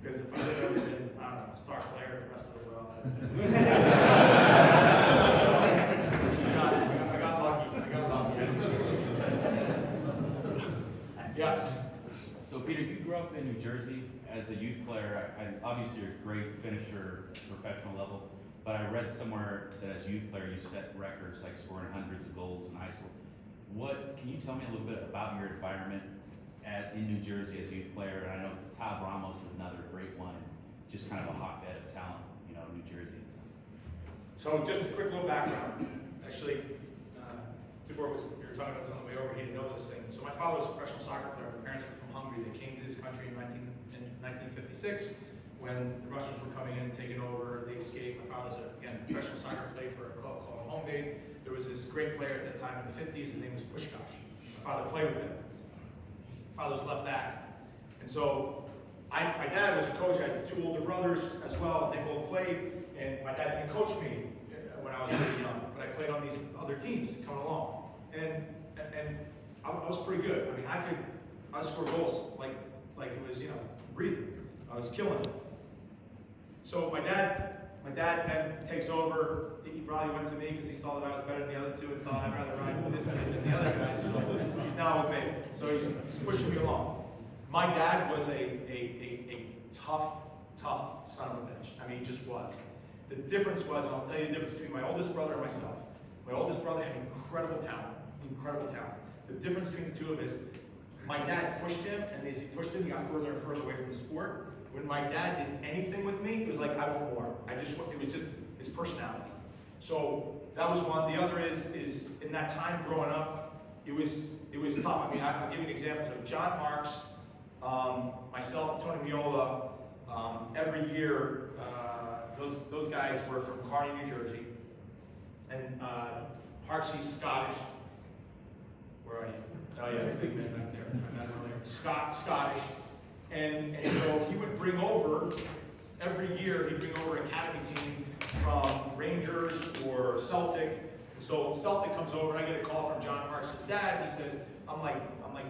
Because if I would have been, I don't know, a star player the rest of the world, I got lucky. Yes. So Peter, you grew up in New Jersey as a youth player. Obviously, you're a great finisher at professional level, but I read somewhere that as a youth player, you set records like scoring hundreds of goals in high school. Can you tell me a little bit about your environment in New Jersey as a youth player? And I know Todd Ramos is another great one, just kind of a hotbed of talent, New Jersey. So just a quick little background. Actually, Tibor you were talking about something way over, he didn't know this thing. So my father was a professional soccer player. My parents were from Hungary. They came to this country in 1956 when the Russians were coming in, taking over. They escaped. My father's a professional soccer player for a club called Homevade. There was this great player at that time in the 50s. His name was Pushkash. My father played with him. My father was left back. And so my dad was a coach. I had two older brothers as well. They both played. And my dad didn't coach me when I was really young, but I played on these other teams coming along. And I was pretty good. I mean, I score goals like it was, breathing. I was killing it. So my dad then takes over. He probably went to me because he saw that I was better than the other two and thought I'd rather ride with this guy than the other guys. So he's now with me. So he's pushing me along. My dad was a tough son of a bitch. I mean, he just was. The difference was, and I'll tell you the difference between my oldest brother and myself. My oldest brother had incredible talent. The difference between the two of us, my dad pushed him, and as he pushed him, he got further and further away from the sport. When my dad did anything with me, it was like, I want more. It was just his personality. So that was one. The other is in that time growing up, it was tough. I mean, I'll give you an example. So John Marks, myself, Tony Miola, every year, those guys were from Kearney, New Jersey. And Harksey's Scottish. Where are you? Oh yeah, big man back there. I met him earlier. Scottish. And so he would bring over, every year, he'd bring over an academy team from Rangers or Celtic. And so Celtic comes over, and I get a call from John Marks' dad. He says, I'm like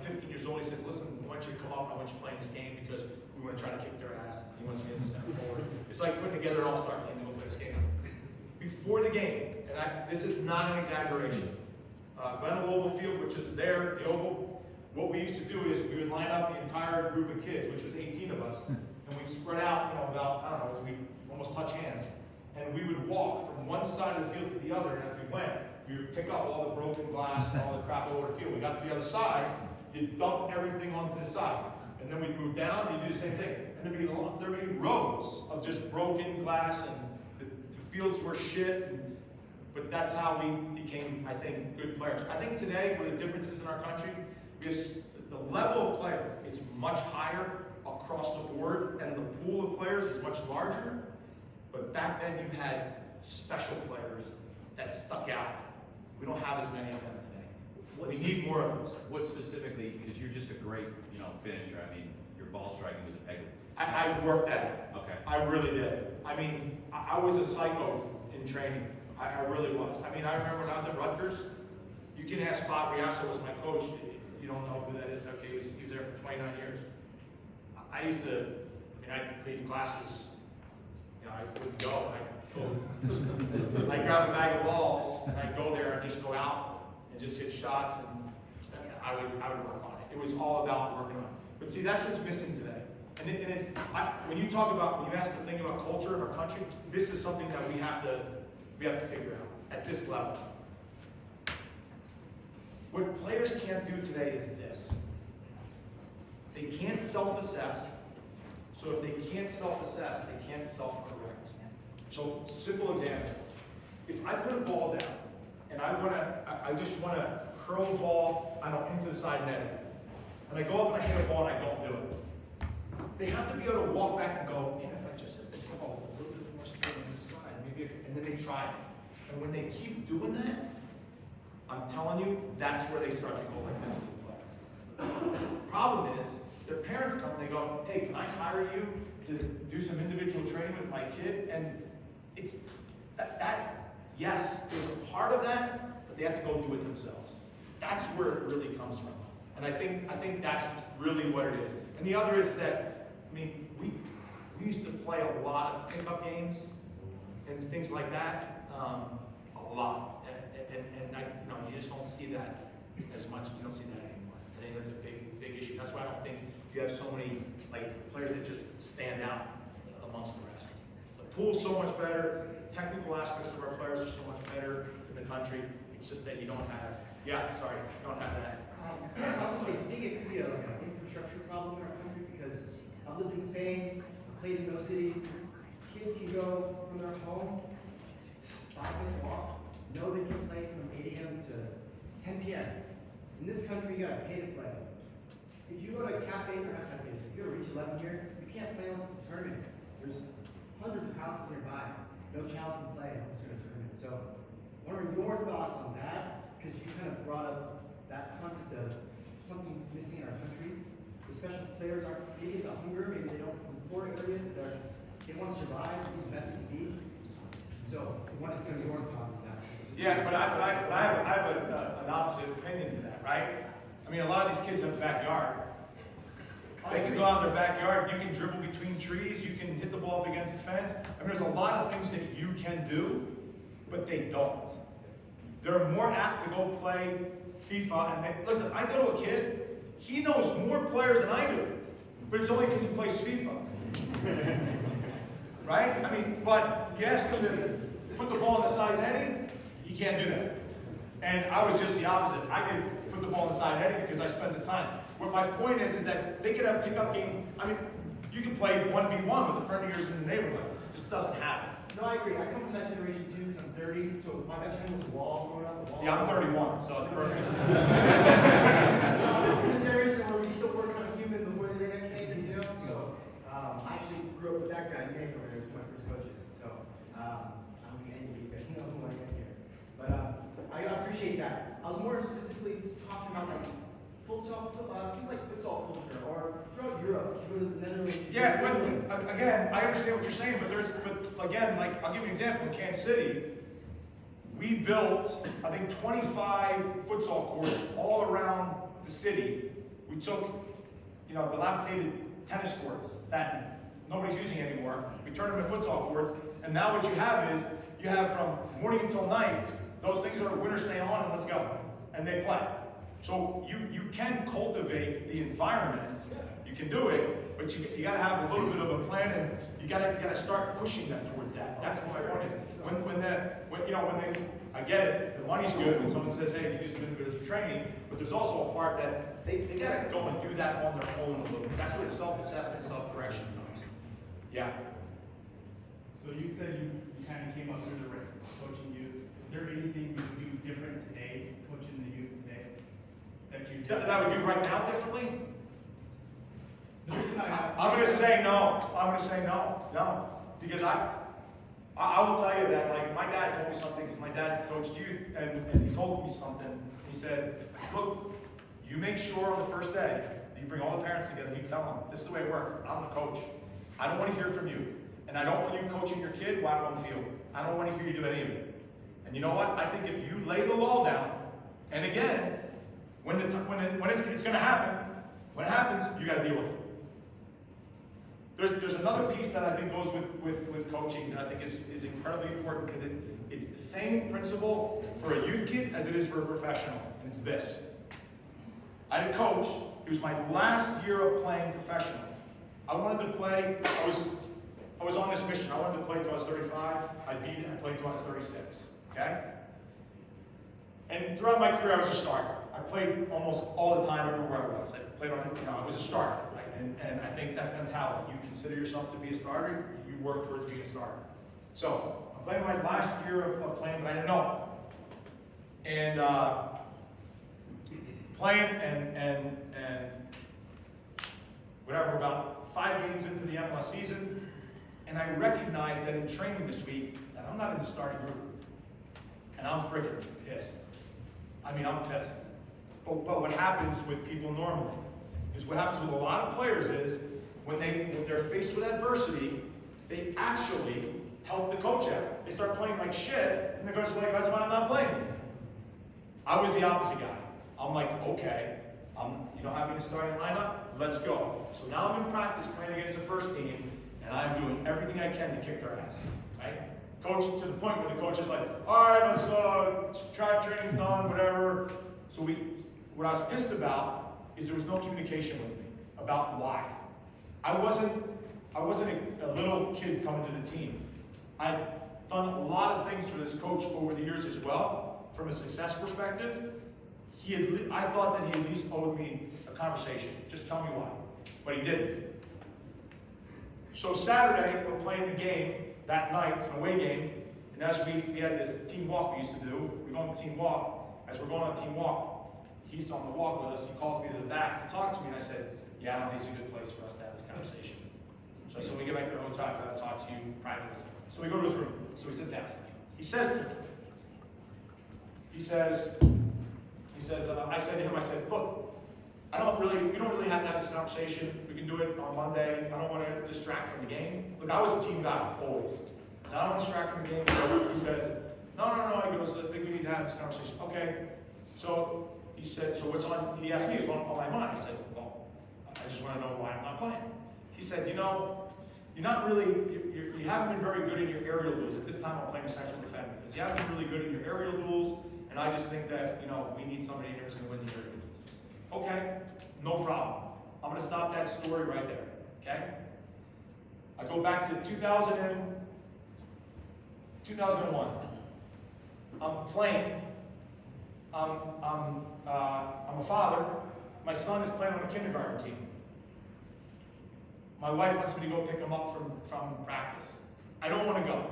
15 years old. He says, listen, I want you to come up. I want you to play in this game because we want to try to kick their ass. He wants me as a center forward. It's like putting together an all-star team to go play this game. before the game, and this is not an exaggeration, Glen Oval Field, which is there, the Oval, what we used to do is we would line up the entire group of kids, which was 18 of us, and we'd spread out, about, I don't know, we almost touch hands, and we would walk from one side of the field to the other, and as we went, we would pick up all the broken glass and all the crap over the field. We got to the other side, you'd dump everything onto the side, and then we'd move down, and you'd do the same thing. And there'd be rows of just broken glass, and the fields were shit, but that's how we became, I think, good players. I think today, where the difference is in our country, is the level of player is much higher across the board, and the pool of players is much larger. But back then, you had special players that stuck out. We don't have as many of them today. We need more of those. What specifically, because you're just a great, finisher, I mean, your ball striking was impeccable. I worked at it. Okay. I really did. I mean, I was a psycho in training. I really was. I mean, I remember when I was at Rutgers, you can ask Bob Riasso was my coach. You don't know who that is. Okay, he was there for 29 years. I used to, I'd leave classes, I wouldn't go. I'd grab a bag of balls, and I'd go there and just go out and just hit shots, and I would work on it. It was all about working on it. But see, that's what's missing today. And it's, when you ask the thing about culture in our country, this is something that we have to figure out at this level. What players can't do today is this. They can't self-assess. So if they can't self-assess, they can't self-correct. So, simple example. If I put a ball down and I just want to curl the ball, into the side netting, and I go up and I hit a ball and I don't do it, they have to be able to walk back and go, man, if I just hit the ball a little bit more straight on this side, and then they try it. And when they keep doing that, I'm telling you, that's where they start to go like this as a player. Problem is, their parents come and they go, hey, can I hire you to do some individual training with my kid? And it's that yes, is a part of that, but they have to go do it themselves. That's where it really comes from. And I think that's really what it is. And the other is that, we used to play a lot of pickup games and things like that, a lot. And you just don't see that as much. You don't see that anymore. I think that's a big issue. That's why I don't think you have so many players that just stand out amongst the rest. The pool's so much better. The technical aspects of our players are so much better in the country. It's just that you don't have. Yeah, sorry, you don't have that. I was gonna say, do you think it could be an infrastructure problem in our country? Because I've lived in Spain, played in those cities. Kids can go from their home, 5-minute walk, know they can play from 8 a.m. to 10 p.m. In this country, you gotta pay to play. If you go to Cafe, or not Cafe, if you go to Reach 11 here, you can't play unless it's a tournament. There's hundreds of houses nearby. No child can play unless you're in a tournament. So, what are your thoughts on that? Because you kind of brought up that concept of something's missing in our country. The special players aren't, maybe it's a hunger, maybe they don't from poor areas, they want to survive, do the best they can be. So, I wanted to know your thoughts on that. Yeah, but I have an opposite opinion to that, right? A lot of these kids have a backyard. They can go out in their backyard, you can dribble between trees, you can hit the ball up against the fence. There's a lot of things that you can do, but they don't. They're more apt to go play FIFA, and listen, I go to a kid, he knows more players than I do, but it's only because he plays FIFA. Right? But you ask him to put the ball in the side netting, he can't do that. And I was just the opposite. I could put the ball in the side netting because I spent the time. What my point is that they could have a pickup game. You can play 1v1 with a friend of yours in the neighborhood. It just doesn't happen. No, I agree. I come from that generation too, because I'm 30, so my best friend was a wall growing up. Yeah, I'm 31, so it's perfect. This is a generation where we still were kind of human before the internet came, so I actually grew up with that guy, Nick, over there, was my first coaches, so I'm going to end you guys know who I am here. But I appreciate that. I was more specifically talking about futsal, things like futsal culture, or throughout Europe, if you go to the Netherlands. Yeah, but again, I understand what you're saying, but again, I'll give you an example. In Kansas City, we built, I think, 25 futsal courts all around the city. We took, dilapidated tennis courts that nobody's using anymore. We turned them into futsal courts, And now what you have is, you have from morning until night, those things are winter stay on and let's go. And they play. So you can cultivate the environments, you can do it, but you gotta have a little bit of a plan, and you gotta start pushing them towards that. That's what I want is, I get it, the money's good when someone says, hey, you do some individual training, but there's also a part that they gotta go and do that on their own a little bit. That's what self-assessment, self-correction comes. Yeah. So you said you kind of came up through the ranks coaching youth. Is there anything you do different today, coaching the youth today, that you do? That I would do right now differently? The reason I asked. I'm gonna say no. I'm gonna say no. Because I will tell you that, like, my dad told me something, because my dad coached youth, and he told me something. He said, look, you make sure on the first day that you bring all the parents together, and you tell them, this is the way it works. I'm the coach. I don't want to hear from you. And I don't want you coaching your kid while I'm on the field. I don't want to hear you do any of it. And you know what? I think if you lay the law down, and again, when it's gonna happen, when it happens, you gotta deal with it. There's another piece that I think goes with coaching that I think is incredibly important, because it's the same principle for a youth kid as it is for a professional, and it's this. I had a coach, it was my last year of playing professional. I wanted to play, I was on this mission, I wanted to play till I was 35, I beat it, I played till I was 36, okay? And throughout my career, I was a starter. I played almost all the time everywhere I was. I played on, I was a starter, right? And I think that's mentality. You consider yourself to be a starter, you work towards being a starter. So, I'm playing my last year of playing, but I didn't know. And playing and whatever, about 5 games into the MLS season, and I recognized that in training this week, that I'm not in the starting group. And I'm freaking pissed. I mean, I'm pissed. But what happens with people normally is what happens with a lot of players is when they're faced with adversity, they actually help the coach out. They start playing like shit, and the coach is like, that's why I'm not playing. I was the opposite guy. I'm like, okay, you don't have me in the starting lineup, let's go. So now I'm in practice playing against the first team, and I'm doing everything I can to kick their ass, right? Coach, to the point where the coach is like, all right, let's try training's done, whatever. So what I was pissed about is there was no communication with me about why. I wasn't a little kid coming to the team. I've done a lot of things for this coach over the years as well, from a success perspective. I thought that he at least owed me a conversation. Just tell me why. But he didn't. So Saturday, we're playing the game that night, it's an away game, and as we had this team walk we used to do. We go on the team walk. As we're going on the team walk, he's on the walk with us. He calls me to the back to talk to me, and I said, yeah, I don't think it's a good place for us to have this conversation. So I said, when we get back to the hotel, I'll talk to you privately. So we go to his room. So we sit down. He says to me, I said to him, look, we don't really have to have this conversation. We can do it on Monday. I don't want to distract from the game. Look, I was a team guy, always. So I don't want to distract from the game. He says, no. He goes, I think we need to have this conversation. Okay. So he said, so what's on, he asked me, what's on my mind? I said, well, I just want to know why I'm not playing. He said, you're not really, you haven't been very good in your aerial duels. At this time, I'm playing a central defender. Because you haven't been really good in your aerial duels, and I just think that, we need somebody here who's going to win the aerial duels. Okay, no problem. I'm going to stop that story right there, okay? I go back to 2001. I'm playing. I'm a father. My son is playing on a kindergarten team. My wife wants me to go pick him up from practice. I don't want to go.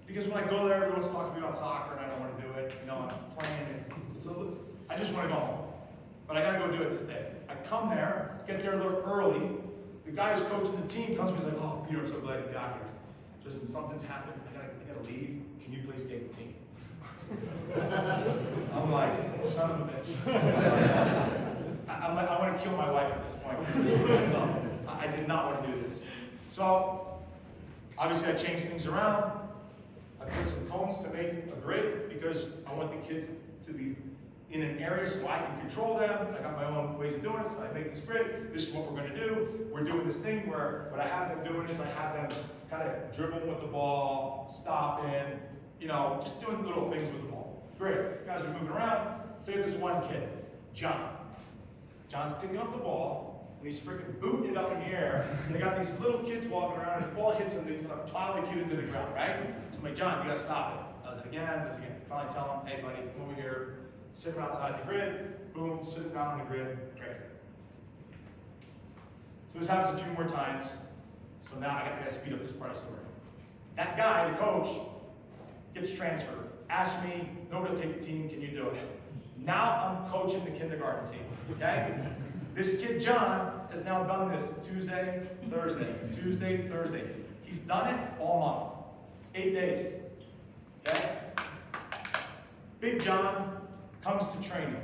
Because when I go there, everyone's talking to me about soccer, and I don't want to do it. I'm playing, and I just want to go home. But I got to go do it this day. I come there, get there a little early. The guy who's coaching the team comes to me and he's like, oh, Peter, I'm so glad you got here. Just something's happened. I gotta leave. Can you please take the team? I'm like, son of a bitch. I want to kill my wife at this point. I did not want to do this. So, obviously I changed things around. I put some cones to make a grid because I want the kids to be in an area so I can control them. I got my own ways of doing it, so I make this grid. This is what we're gonna do. We're doing this thing where what I have them doing is I have them kind of dribbling with the ball, stopping, you know, just doing little things with the ball. Great, you guys are moving around. So there's this one kid, John. John's picking up the ball, and he's freaking booting it up in the air. They got these little kids walking around, and the ball hits him, and he's gonna plow the kid into the ground, right? So I'm like, John, you gotta stop it. Does it again, does it again. Finally tell him, hey buddy, come over here, sit outside the grid, boom, sit down on the grid, great. So this happens a few more times, so now I gotta speed up this part of the story. That guy, the coach, gets transferred. Ask me, nobody will take the team, can you do it? Now I'm coaching the kindergarten team, okay? This kid, John, has now done this Tuesday, Thursday. He's done it all month, 8 days, okay? Big John comes to training.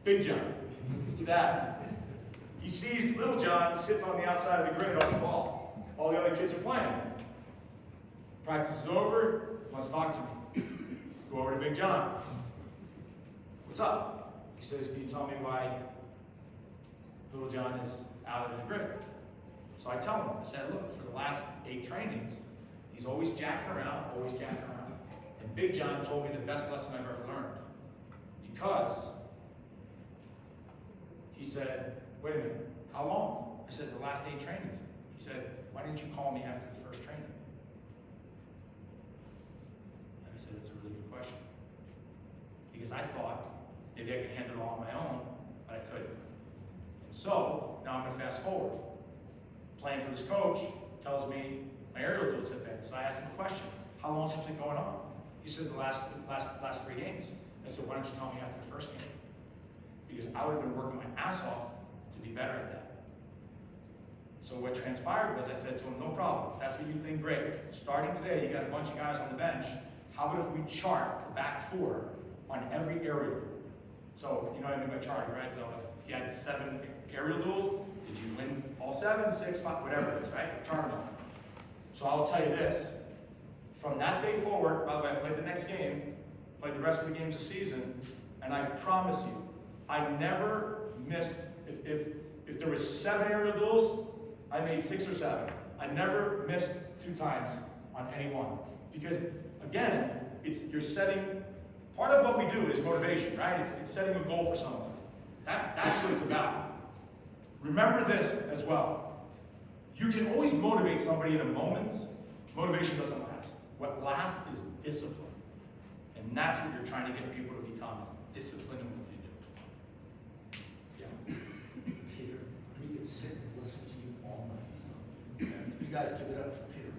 Big John, it's dad. He sees little John sitting on the outside of the grid on the ball. All the other kids are playing. Practice is over, he wants to talk to me. Go over to Big John. What's up? He says, can you tell me why little John is out of the grid? So I tell him, I said, look, for the last 8 trainings, he's always jacking around. And Big John told me the best lesson I've ever learned. Because he said, wait a minute, how long? I said, the last 8 trainings. He said, why didn't you call me after the first training? And I said, that's a really good question. Because I thought maybe I could handle it all on my own, but I couldn't. And so, now I'm gonna fast forward. Playing for this coach tells me my aerial duels have been. So I asked him a question. How long has it been going on? He said the last 3 games. I said, why don't you tell me after the first game? Because I would have been working my ass off to be better at that. So what transpired was I said to him, no problem. That's what you think, great. Starting today, you got a bunch of guys on the bench. How about if we chart the back 4 on every aerial duel? So, you know what I mean by charting, right? So if you had 7 aerial duels, did you win all 7, 6, 5, whatever it is, right? Chart them. So I'll tell you this. From that day forward, by the way, I played the next game, played the rest of the games this season, and I promise you, I never missed, if there was 7 aerial duels, I made 6 or 7. I never missed 2 times on any one. Because again, you're setting, part of what we do is motivation, right? It's setting a goal for someone. That's what it's about. Remember this as well. You can always motivate somebody in a moment. Motivation doesn't last. What lasts is discipline. And that's what you're trying to get people to become, is discipline in what they do. Yeah. Peter, we could sit and listen to you all night. You guys give it up for Peter.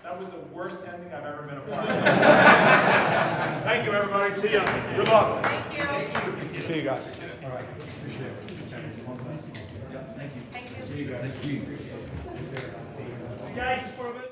That was the worst ending I've ever been a part of. Thank you, everybody. See ya. Good luck. Thank you. See you guys. All right. Appreciate it. Yeah, thank you. Thank you. See you guys. Thank you. Guys, for a minute.